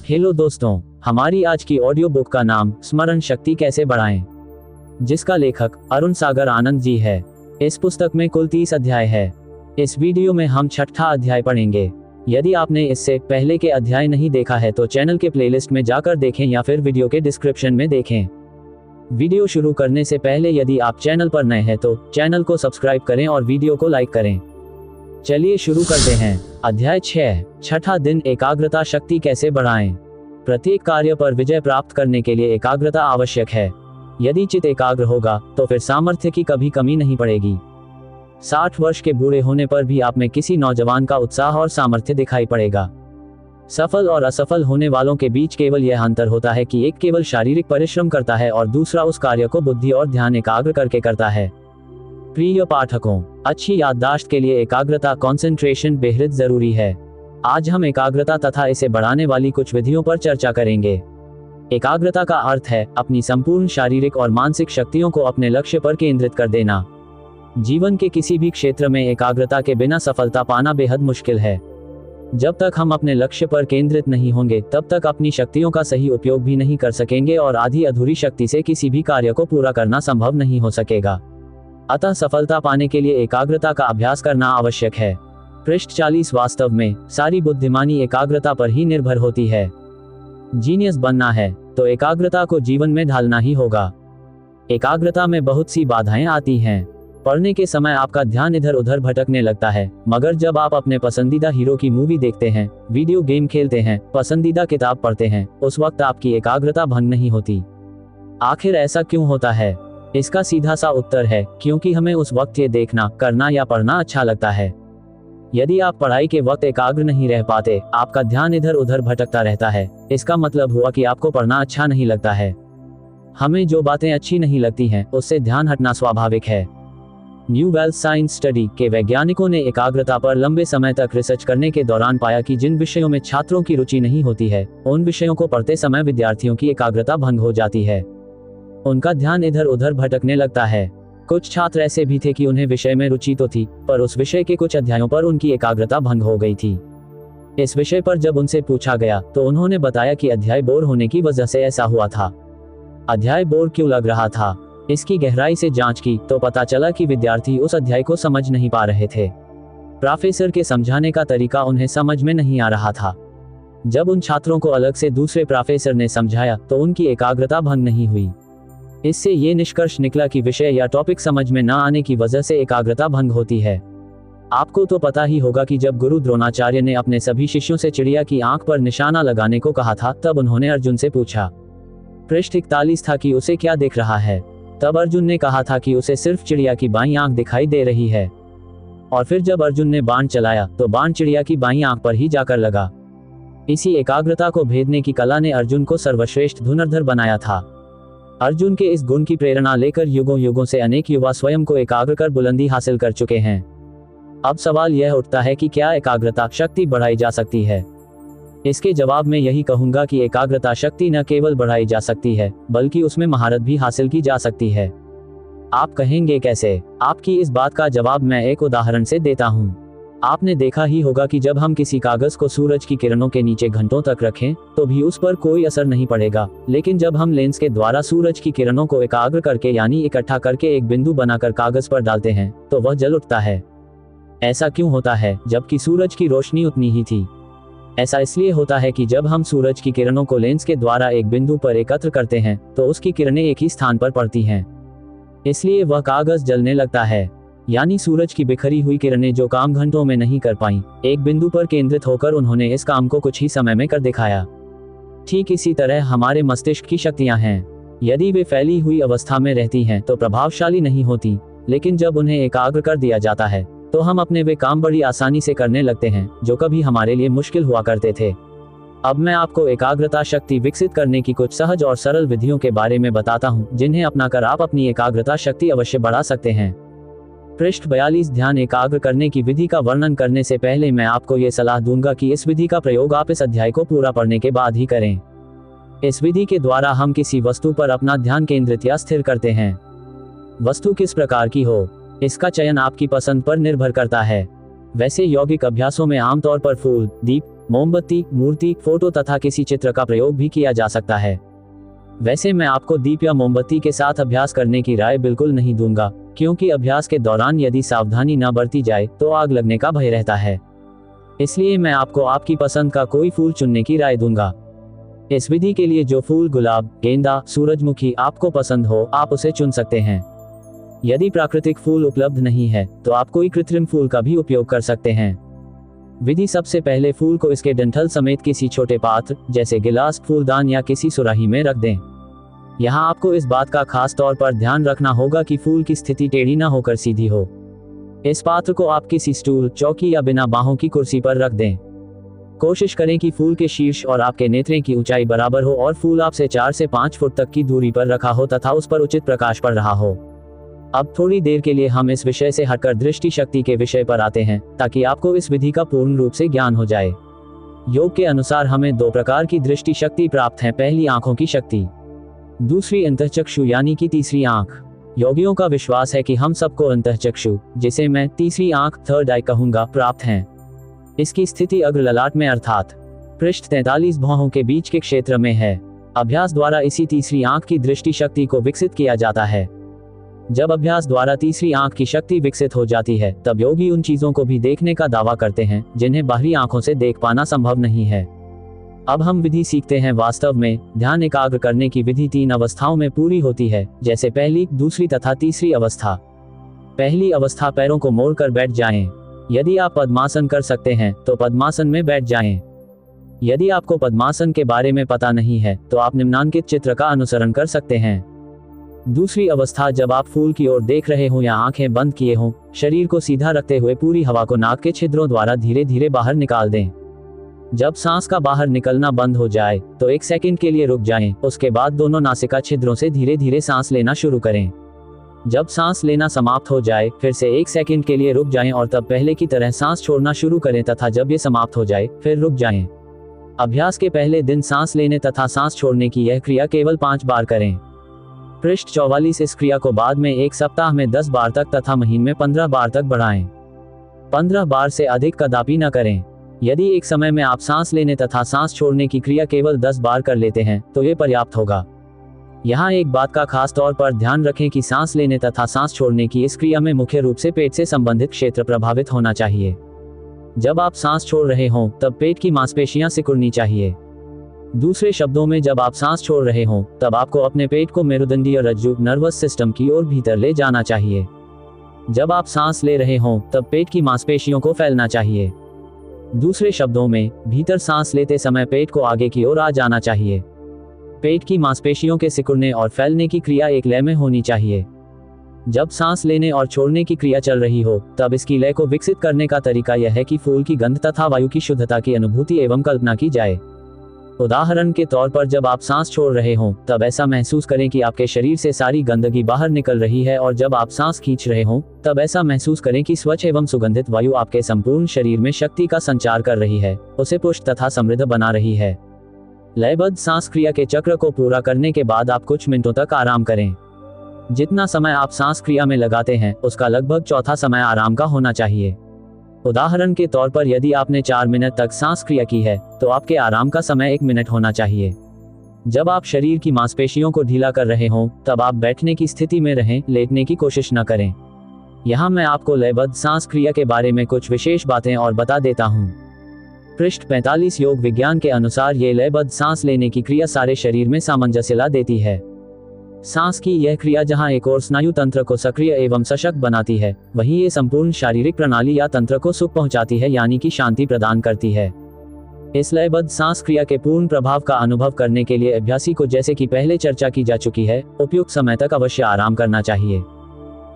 Hello दोस्तों, हमारी आज की ऑडियो बुक का नाम स्मरण शक्ति कैसे बढ़ाएं, जिसका लेखक अरुण सागर आनंद जी है। इस पुस्तक में कुल 30 अध्याय है। इस वीडियो में हम छठा अध्याय पढ़ेंगे। यदि आपने इससे पहले के अध्याय नहीं देखा है तो चैनल के प्लेलिस्ट में जाकर देखें या फिर वीडियो के डिस्क्रिप्शन में देखें। वीडियो शुरू करने से पहले यदि आप चैनल पर नए हैं तो चैनल को सब्सक्राइब करें और वीडियो को लाइक करें। चलिए शुरू करते हैं। अध्याय 6, छठा दिन, एकाग्रता शक्ति कैसे बढ़ाएं। प्रत्येक कार्य पर विजय प्राप्त करने के लिए एकाग्रता आवश्यक है। यदि चित्त एकाग्र होगा तो फिर सामर्थ्य की कभी कमी नहीं पड़ेगी। 60 वर्ष के बूढ़े होने पर भी आप में किसी नौजवान का उत्साह और सामर्थ्य दिखाई पड़ेगा। सफल और असफल होने वालों के बीच केवल यह अंतर होता है कि एक केवल शारीरिक परिश्रम करता है और दूसरा उस कार्य को बुद्धि और ध्यान एकाग्र करके करता है। प्रिय पाठकों, अच्छी याददाश्त के लिए एकाग्रता कंसंट्रेशन बेहद जरूरी है। आज हम एकाग्रता तथा इसे बढ़ाने वाली कुछ विधियों पर चर्चा करेंगे। एकाग्रता का अर्थ है अपनी संपूर्ण शारीरिक और मानसिक शक्तियों को अपने लक्ष्य पर केंद्रित कर देना। जीवन के किसी भी क्षेत्र में एकाग्रता के बिना सफलता पाना बेहद मुश्किल है। जब तक हम अपने लक्ष्य पर केंद्रित नहीं होंगे तब तक अपनी शक्तियों का सही उपयोग भी नहीं कर सकेंगे और आधी अधूरी शक्ति से किसी भी कार्य को पूरा करना संभव नहीं हो सकेगा। अतः सफलता पाने के लिए एकाग्रता का अभ्यास करना आवश्यक है। पृष्ठ 40। वास्तव में सारी बुद्धिमानी एकाग्रता पर ही निर्भर होती है। जीनियस बनना है तो एकाग्रता को जीवन में ढालना ही होगा। एकाग्रता में बहुत सी बाधाएं आती हैं। पढ़ने के समय आपका ध्यान इधर उधर भटकने लगता है, मगर जब आप अपने पसंदीदा हीरो की मूवी देखते हैं, वीडियो गेम खेलते हैं, पसंदीदा किताब पढ़ते हैं, उस वक्त आपकी एकाग्रता भंग नहीं होती। आखिर ऐसा क्यों होता है? इसका सीधा सा उत्तर है क्योंकि हमें उस वक्त ये देखना, करना या पढ़ना अच्छा लगता है। यदि आप पढ़ाई के वक्त एकाग्र नहीं रह पाते, आपका ध्यान इधर उधर भटकता रहता है, इसका मतलब हुआ कि आपको पढ़ना अच्छा नहीं लगता है। हमें जो बातें अच्छी नहीं लगती हैं, उससे ध्यान हटना स्वाभाविक है। न्यू वेल्थ साइंस स्टडी के वैज्ञानिकों ने एकाग्रता पर लंबे समय तक रिसर्च करने के दौरान पाया कि जिन विषयों में छात्रों की रुचि नहीं होती है, उन विषयों को पढ़ते समय विद्यार्थियों की एकाग्रता भंग हो जाती है। उनका ध्यान इधर उधर भटकने लगता है। कुछ छात्र ऐसे भी थे कि उन्हें विषय में रुचि तो थी, पर उस विषय के कुछ अध्यायों पर उनकी एकाग्रता भंग हो गई थी। इस विषय पर जब उनसे पूछा गया तो उन्होंने बताया कि अध्याय बोर होने की वजह से ऐसा हुआ था। अध्याय बोर क्यों लग रहा था, इसकी गहराई से जांच की तो पता चला कि विद्यार्थी उस अध्याय को समझ नहीं पा रहे थे। प्रोफेसर के समझाने का तरीका उन्हें समझ में नहीं आ रहा था। जब उन छात्रों को अलग से दूसरे प्रोफेसर ने समझाया तो उनकी एकाग्रता भंग नहीं हुई। इससे ये निष्कर्ष निकला कि विषय या टॉपिक समझ में न आने की वजह से एकाग्रता भंग होती है। आपको तो पता ही होगा कि जब गुरु द्रोणाचार्य ने अपने सभी शिष्यों से चिड़िया की आंख पर निशाना लगाने को कहा था, तब उन्होंने अर्जुन से पूछा। पृष्ठ 41 था कि उसे क्या दिख रहा है। तब अर्जुन ने कहा था कि उसे सिर्फ चिड़िया की बाईं आंख दिखाई दे रही है। और फिर जब अर्जुन ने बाण चलाया तो बाण चिड़िया की बाईं आंख पर ही जाकर लगा। इसी एकाग्रता को भेदने की कला ने अर्जुन को सर्वश्रेष्ठ धनुर्धर बनाया था। अर्जुन के इस गुण की प्रेरणा लेकर युगों युगों से अनेक युवा स्वयं को एकाग्र कर बुलंदी हासिल कर चुके हैं। अब सवाल यह उठता है कि क्या एकाग्रता शक्ति बढ़ाई जा सकती है? इसके जवाब में यही कहूंगा कि एकाग्रता शक्ति न केवल बढ़ाई जा सकती है, बल्कि उसमें महारत भी हासिल की जा सकती है। आप कहेंगे कैसे? आपकी इस बात का जवाब मैं एक उदाहरण से देता हूँ। आपने देखा ही होगा कि जब हम किसी कागज को सूरज की किरणों के नीचे घंटों तक रखें तो भी उस पर कोई असर नहीं पड़ेगा, लेकिन जब हम लेंस के द्वारा सूरज की किरणों को एकाग्र करके यानी इकट्ठा करके एक बिंदु बनाकर कागज पर डालते हैं तो वह जल उठता है। ऐसा क्यों होता है जबकि सूरज की रोशनी उतनी ही थी? ऐसा इसलिए होता है कि जब हम सूरज की किरणों को लेंस के द्वारा एक बिंदु पर एकत्र करते हैं तो उसकी किरणें एक ही स्थान पर पड़ती हैं, इसलिए वह कागज जलने लगता है। यानी सूरज की बिखरी हुई किरणें जो काम घंटों में नहीं कर पाईं, एक बिंदु पर केंद्रित होकर उन्होंने इस काम को कुछ ही समय में कर दिखाया। ठीक इसी तरह हमारे मस्तिष्क की शक्तियां हैं। यदि वे फैली हुई अवस्था में रहती हैं तो प्रभावशाली नहीं होती, लेकिन जब उन्हें एकाग्र कर दिया जाता है तो हम अपने वे काम बड़ी आसानी से करने लगते हैं जो कभी हमारे लिए मुश्किल हुआ करते थे। अब मैं आपको एकाग्रता शक्ति विकसित करने की कुछ सहज और सरल विधियों के बारे में बताता हूँ, जिन्हें अपनाकर आप अपनी एकाग्रता शक्ति अवश्य बढ़ा सकते हैं। पृष्ठ 42। ध्यान एकाग्र करने की विधि का वर्णन करने से पहले मैं आपको ये सलाह दूंगा कि इस विधि का प्रयोग आप इस अध्याय को पूरा पढ़ने के बाद ही करें। इस विधि के द्वारा हम किसी वस्तु पर अपना ध्यान केंद्रित या स्थिर करते हैं। वस्तु किस प्रकार की हो, इसका चयन आपकी पसंद पर निर्भर करता है। वैसे यौगिक अभ्यासों में आमतौर पर फूल, दीप, मोमबत्ती, मूर्ति, फोटो तथा किसी चित्र का प्रयोग भी किया जा सकता है। वैसे मैं आपको दीप या मोमबत्ती के साथ अभ्यास करने की राय बिल्कुल नहीं दूंगा, क्योंकि अभ्यास के दौरान यदि सावधानी न बरती जाए तो आग लगने का भय रहता है। इसलिए मैं आपको आपकी पसंद का कोई फूल चुनने की राय दूंगा। इस विधि के लिए जो फूल गुलाब, गेंदा, सूरजमुखी आपको पसंद हो, आप उसे चुन सकते हैं। यदि प्राकृतिक फूल उपलब्ध नहीं है तो आप कोई कृत्रिम फूल का भी उपयोग कर सकते हैं। विधि: सबसे पहले फूल को इसके डंठल समेत किसी छोटे पात्र जैसे गिलास, फूलदान या किसी सुराही में रख दें। यहाँ आपको इस बात का खास तौर पर ध्यान रखना होगा कि फूल की स्थिति टेढ़ी न होकर सीधी हो। इस पात्र को आप किसी स्टूल, चौकी या बिना बाहों की कुर्सी पर रख दें। कोशिश करें कि फूल के शीर्ष और आपके नेत्रों की ऊंचाई बराबर हो और फूल आपसे 4 से 5 फुट तक की दूरी पर रखा हो तथा उस पर उचित प्रकाश पड़ रहा हो। अब थोड़ी देर के लिए हम इस विषय से हटकर दृष्टि शक्ति के विषय पर आते हैं, ताकि आपको इस विधि का पूर्ण रूप से ज्ञान हो जाए। योग के अनुसार हमें 2 प्रकार की दृष्टि शक्ति प्राप्त है। पहली आंखों की शक्ति, दूसरी अंतःचक्षु यानी कि तीसरी आंख। योगियों का विश्वास है कि हम सबको अंतःचक्षु, जिसे मैं तीसरी आंख, थर्ड आई कहूंगा, प्राप्त हैं। इसकी स्थिति अग्र ललाट में अर्थात पृष्ठ 43 भौहों के बीच के क्षेत्र में है। अभ्यास द्वारा इसी तीसरी आंख की दृष्टि शक्ति को विकसित किया जाता है। जब अभ्यास द्वारा तीसरी आंख की शक्ति विकसित हो जाती है, तब योगी उन चीजों को भी देखने का दावा करते हैं जिन्हें बाहरी आंखों से देख पाना संभव नहीं है। अब हम विधि सीखते हैं। वास्तव में ध्यान एकाग्र करने की विधि 3 अवस्थाओं में पूरी होती है, जैसे पहली, दूसरी तथा तीसरी अवस्था। पहली अवस्था: पैरों को मोड़कर बैठ जाएं। यदि आप पद्मासन कर सकते हैं तो पद्मासन में बैठ जाएं। यदि आपको पद्मासन के बारे में पता नहीं है तो आप निम्नांकित चित्र का अनुसरण कर सकते हैं। दूसरी अवस्था: जब आप फूल की ओर देख रहे हो या आंखें बंद किए हों, शरीर को सीधा रखते हुए पूरी हवा को नाक के छिद्रों द्वारा धीरे धीरे बाहर निकाल दें। जब सांस का बाहर निकलना बंद हो जाए तो 1 सेकंड के लिए रुक जाएं। उसके बाद दोनों नासिका छिद्रों से धीरे धीरे सांस लेना शुरू करें। जब सांस लेना समाप्त हो जाए, फिर से 1 सेकंड के लिए रुक जाएं और तब पहले की तरह सांस छोड़ना शुरू करें तथा जब ये समाप्त हो जाए फिर रुक जाएं। अभ्यास के पहले दिन सांस लेने तथा सांस छोड़ने की यह क्रिया केवल 5 बार करें। पृष्ठ 44। इस क्रिया को बाद में 1 सप्ताह में 10 बार तक तथा महीने में 15 बार तक बढ़ाएं। 15 बार से अधिक कदापि न करें। यदि एक समय में आप सांस लेने तथा सांस छोड़ने की क्रिया केवल 10 बार कर लेते हैं तो ये पर्याप्त होगा। यहाँ एक बात का खास तौर पर ध्यान रखें कि सांस लेने तथा सांस छोड़ने की इस क्रिया में मुख्य रूप से पेट से संबंधित क्षेत्र प्रभावित होना चाहिए। जब आप सांस छोड़ रहे हों तब पेट की मांसपेशियां सिकुड़नी चाहिए। दूसरे शब्दों में, जब आप सांस छोड़ रहे हों तब आपको अपने पेट को मेरुदंडीय रज्जु, नर्वस सिस्टम की ओर भीतर ले जाना चाहिए। जब आप सांस ले रहे हों तब पेट की मांसपेशियों को फैलना चाहिए। दूसरे शब्दों में, भीतर सांस लेते समय पेट को आगे की ओर आ जाना चाहिए। पेट की मांसपेशियों के सिकुड़ने और फैलने की क्रिया एक लय में होनी चाहिए। जब सांस लेने और छोड़ने की क्रिया चल रही हो तब इसकी लय को विकसित करने का तरीका यह है कि फूल की गंध तथा वायु की शुद्धता की अनुभूति एवं कल्पना की जाए। उदाहरण के तौर पर, जब आप सांस छोड़ रहे हों तब ऐसा महसूस करें कि आपके शरीर से सारी गंदगी बाहर निकल रही है, और जब आप सांस खींच रहे हों तब ऐसा महसूस करें कि स्वच्छ एवं सुगंधित वायु आपके संपूर्ण शरीर में शक्ति का संचार कर रही है, उसे पुष्ट तथा समृद्ध बना रही है। लयबद्ध सांस क्रिया के चक्र को पूरा करने के बाद आप कुछ मिनटों तक आराम करें। जितना समय आप सांस क्रिया में लगाते हैं उसका लगभग चौथा समय आराम का होना चाहिए। उदाहरण के तौर पर, यदि आपने 4 मिनट तक सांस क्रिया की है तो आपके आराम का समय 1 मिनट होना चाहिए। जब आप शरीर की मांसपेशियों को ढीला कर रहे हों तब आप बैठने की स्थिति में रहें, लेटने की कोशिश न करें। यहाँ मैं आपको लयबद्ध सांस क्रिया के बारे में कुछ विशेष बातें और बता देता हूँ। पृष्ठ 45। योग विज्ञान के अनुसार ये लयबद्ध सांस लेने की क्रिया सारे शरीर में सामंजस्य ला देती है। सांस की यह क्रिया जहां एक और स्नायु तंत्र को सक्रिय एवं सशक्त बनाती है, वहीं ये संपूर्ण शारीरिक प्रणाली या तंत्र को सुख पहुंचाती है, यानी कि शांति प्रदान करती है। इस लयबद्ध सांस क्रिया के पूर्ण प्रभाव का अनुभव करने के लिए अभ्यासी को, जैसे कि पहले चर्चा की जा चुकी है, उपयुक्त समय तक अवश्य आराम करना चाहिए।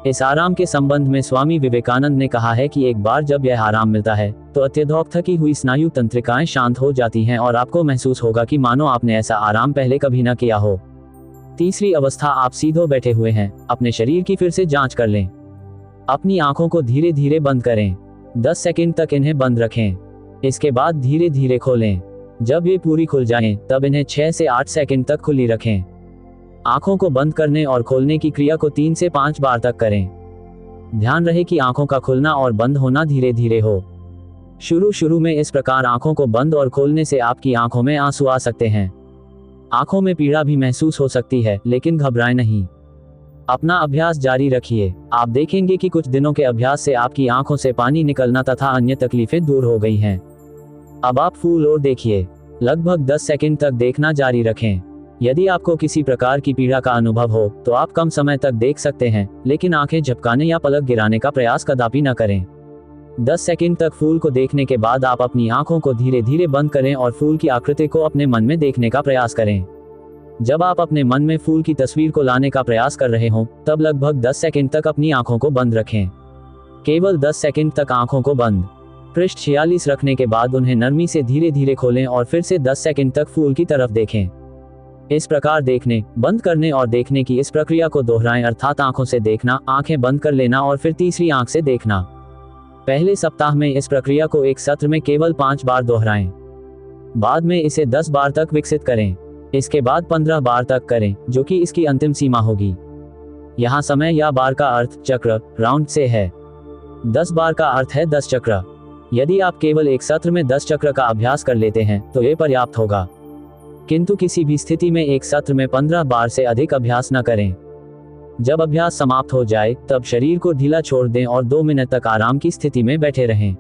इस आराम के संबंध में स्वामी विवेकानंद ने कहा है कि एक बार जब यह आराम मिलता है तो अत्यधिक थकी हुई स्नायु तंत्रिकाएं शांत हो जाती हैं और आपको महसूस होगा कि मानो आपने ऐसा आराम पहले कभी न किया हो। तीसरी अवस्था: आप सीधे बैठे हुए हैं। अपने शरीर की फिर से जांच कर लें। अपनी आंखों को धीरे धीरे बंद करें। 10 सेकंड तक इन्हें बंद रखें। इसके बाद धीरे धीरे खोलें। जब ये पूरी खुल जाएं, तब इन्हें 6 से 8 सेकंड तक खुली रखें। आंखों को बंद करने और खोलने की क्रिया को 3 से 5 बार तक करें। ध्यान रहे कि आंखों का खुलना और बंद होना धीरे धीरे हो। शुरू में इस प्रकार आंखों को बंद और खोलने से आपकी आंखों में आंसू आ सकते हैं। आंखों में पीड़ा भी महसूस हो सकती है, लेकिन घबराएं नहीं। अपना अभ्यास जारी रखिए। आप देखेंगे कि कुछ दिनों के अभ्यास से आपकी आंखों से पानी निकलना तथा अन्य तकलीफें दूर हो गई हैं। अब आप फूल और देखिए। लगभग 10 सेकंड तक देखना जारी रखें। यदि आपको किसी प्रकार की पीड़ा का अनुभव हो तो आप कम समय तक देख सकते हैं, लेकिन आंखें झपकाने या पलक गिराने का प्रयास कदापि न करें। 10 सेकंड तक फूल को देखने के बाद आप अपनी आंखों को धीरे धीरे बंद करें और फूल की आकृति को अपने मन में देखने का प्रयास करें। जब आप अपने मन में फूल की तस्वीर को लाने का प्रयास कर रहे हों, तब लगभग 10 सेकंड तक अपनी आंखों को बंद रखें। केवल 10 सेकंड तक आंखों को बंद, पृष्ठ 46 रखने के बाद उन्हें नरमी से धीरे धीरे खोलें और फिर से 10 सेकंड तक फूल की तरफ देखें। इस प्रकार देखने, बंद करने और देखने की इस प्रक्रिया को दोहराएं, अर्थात आंखों से देखना, आंखें बंद कर लेना और फिर तीसरी आंख से देखना। पहले सप्ताह में इस प्रक्रिया को एक सत्र में केवल 5 बार दोहराएं। बाद में इसे 10 बार तक विकसित करें। इसके बाद 15 बार तक करें, जो कि इसकी अंतिम सीमा होगी। यहाँ समय या बार का अर्थ चक्र, राउंड से है। 10 बार का अर्थ है 10 चक्र। यदि आप केवल एक सत्र में 10 चक्र का अभ्यास कर लेते हैं तो ये पर्याप्त होगा, किंतु किसी भी स्थिति में एक सत्र में 15 बार से अधिक अभ्यास न करें। जब अभ्यास समाप्त हो जाए तब शरीर को ढीला छोड़ दें और 2 मिनट तक आराम की स्थिति में बैठे रहें।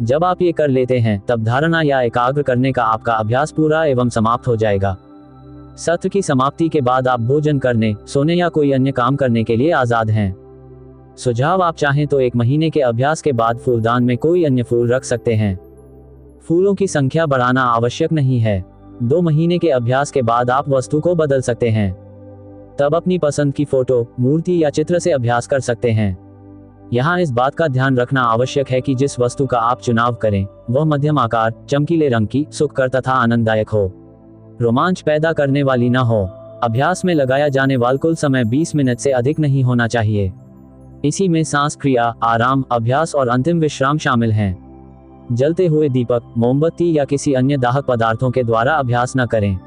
जब आप ये कर लेते हैं तब धारणा या एकाग्र करने का आपका अभ्यास पूरा एवं समाप्त हो जाएगा। सत्र की समाप्ति के बाद आप भोजन करने, सोने या कोई अन्य काम करने के लिए आजाद हैं। सुझाव, आप चाहें तो 1 महीने के अभ्यास के बाद फूलदान में कोई अन्य फूल रख सकते हैं। फूलों की संख्या बढ़ाना आवश्यक नहीं है। 2 महीने के अभ्यास के बाद आप वस्तु को बदल सकते हैं। तब अपनी पसंद की फोटो, मूर्ति या चित्र से अभ्यास कर सकते हैं। यहाँ इस बात का ध्यान रखना आवश्यक है कि जिस वस्तु का आप चुनाव करें वह मध्यम आकार, चमकीले रंग की, सुखकर तथा आनंददायक हो, रोमांच पैदा करने वाली न हो। अभ्यास में लगाया जाने वाला कुल समय 20 मिनट से अधिक नहीं होना चाहिए। इसी में सांस क्रिया, आराम, अभ्यास और अंतिम विश्राम शामिल हैं। जलते हुए दीपक, मोमबत्ती या किसी अन्य दाहक पदार्थों के द्वारा अभ्यास न करें।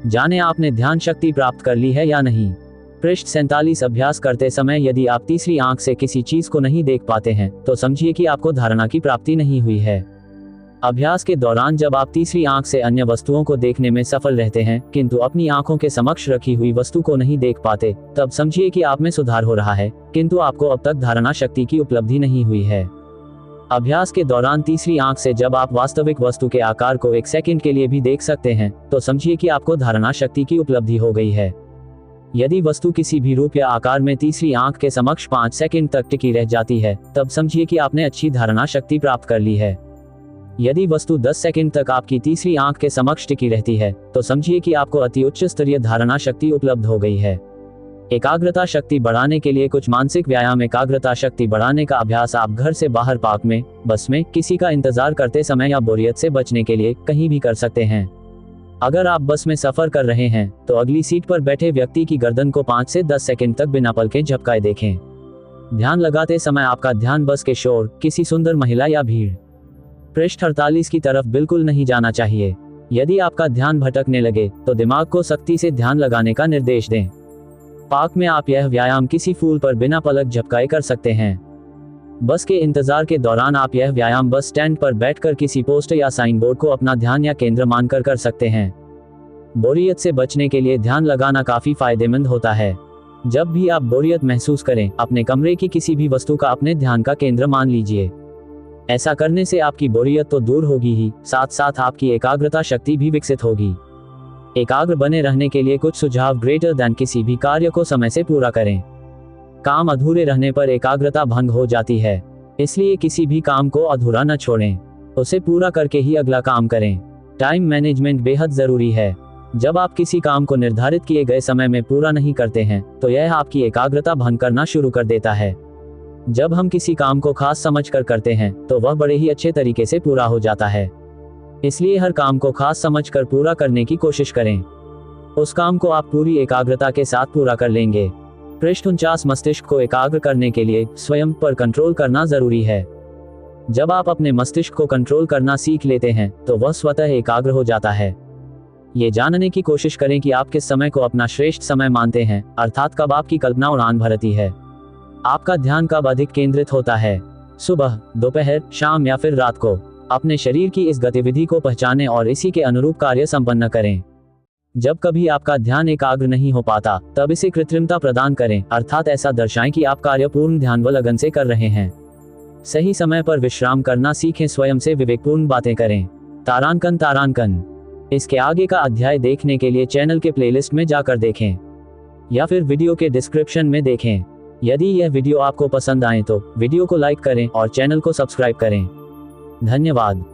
जाने आपने ध्यान शक्ति प्राप्त कर ली है या नहीं। पृष्ठ 47। अभ्यास करते समय यदि आप तीसरी आंख से किसी चीज को नहीं देख पाते हैं तो समझिए कि आपको धारणा की प्राप्ति नहीं हुई है। अभ्यास के दौरान जब आप तीसरी आंख से अन्य वस्तुओं को देखने में सफल रहते हैं किंतु अपनी आंखों के समक्ष रखी हुई वस्तु को नहीं देख पाते, तब समझिए कि आप में सुधार हो रहा है, किंतु आपको अब तक धारणा शक्ति की उपलब्धि नहीं हुई है। अभ्यास के दौरान तीसरी आंख से जब आप वास्तविक वस्तु के आकार को 1 सेकंड के लिए भी देख सकते हैं तो समझिए कि आपको धारणा शक्ति की उपलब्धि हो गई है। यदि वस्तु किसी भी रूप या आकार में तीसरी आंख के समक्ष 5 सेकंड तक टिकी रह जाती है, तब समझिए कि आपने अच्छी धारणा शक्ति प्राप्त कर ली है। यदि वस्तु 10 सेकंड तक आपकी तीसरी आंख के समक्ष टिकी रहती है तो समझिए कि आपको अति उच्च स्तरीय धारणा शक्ति उपलब्ध हो गई है। एकाग्रता शक्ति बढ़ाने के लिए कुछ मानसिक व्यायाम। एकाग्रता शक्ति बढ़ाने का अभ्यास आप घर से बाहर, पार्क में, बस में, किसी का इंतजार करते समय या बोरियत से बचने के लिए कहीं भी कर सकते हैं। अगर आप बस में सफर कर रहे हैं तो अगली सीट पर बैठे व्यक्ति की गर्दन को 5 से 10 सेकंड तक बिना पलके झपकाए देखें। ध्यान लगाते समय आपका ध्यान बस के शोर, किसी सुंदर महिला या भीड़। पृष्ठ 48 की तरफ बिल्कुल नहीं जाना चाहिए। यदि आपका ध्यान भटकने लगे तो दिमाग को सख्ती से ध्यान लगाने का निर्देश दें। पार्क में आप यह व्यायाम किसी फूल पर बिना पलक झपकाए कर सकते हैं। बस के इंतजार के दौरान आप यह व्यायाम बस स्टैंड पर बैठकर किसी पोस्टर या साइन बोर्ड को अपना ध्यान या केंद्र मानकर कर सकते हैं। बोरियत से बचने के लिए ध्यान लगाना काफी फायदेमंद होता है। जब भी आप बोरियत महसूस करें, अपने कमरे की किसी भी वस्तु का अपने ध्यान का केंद्र मान लीजिए। ऐसा करने से आपकी बोरियत तो दूर होगी ही, साथ साथ आपकी एकाग्रता शक्ति भी विकसित होगी। एकाग्र बने रहने के लिए कुछ सुझाव। ग्रेटर दैन, किसी भी कार्य को समय से पूरा करें। काम अधूरे रहने पर एकाग्रता भंग हो जाती है, इसलिए किसी भी काम को अधूरा न छोड़ें, उसे पूरा करके ही अगला काम करें। टाइम मैनेजमेंट बेहद जरूरी है। जब आप किसी काम को निर्धारित किए गए समय में पूरा नहीं करते हैं तो यह आपकी एकाग्रता भंग करना शुरू कर देता है। जब हम किसी काम को खास समझकर करते हैं तो वह बड़े ही अच्छे तरीके से पूरा हो जाता है। इसलिए हर काम को खास समझकर पूरा करने की कोशिश करें। उस काम को आप पूरी एकाग्रता के साथ पूरा कर लेंगे। पृष्ठ 49। मस्तिष्क को एकाग्र करने के लिए स्वयं पर कंट्रोल करना जरूरी है। जब आप अपने मस्तिष्क को कंट्रोल करना सीख लेते हैं तो वह स्वतः एकाग्र हो जाता है। ये जानने की कोशिश करें कि आप किस समय को अपना श्रेष्ठ समय मानते हैं, अर्थात कब आपकी कल्पना उड़ान भरती है, आपका ध्यान कब अधिक केंद्रित होता है। सुबह, दोपहर, शाम या फिर रात को अपने शरीर की इस गतिविधि को पहचानें और इसी के अनुरूप कार्य संपन्न करें। जब कभी आपका ध्यान एकाग्र नहीं हो पाता, तब इसे कृत्रिमता प्रदान करें, अर्थात ऐसा दर्शाएं कि आप कार्य पूर्ण ध्यान व लगन से कर रहे हैं। सही समय पर विश्राम करना सीखें, स्वयं से विवेकपूर्ण बातें करें। तारांकन। इसके आगे का अध्याय देखने के लिए चैनल के प्लेलिस्ट में जाकर देखें या फिर वीडियो के डिस्क्रिप्शन में देखें। यदि यह वीडियो आपको पसंद आए तो वीडियो को लाइक करें और चैनल को सब्सक्राइब करें। धन्यवाद।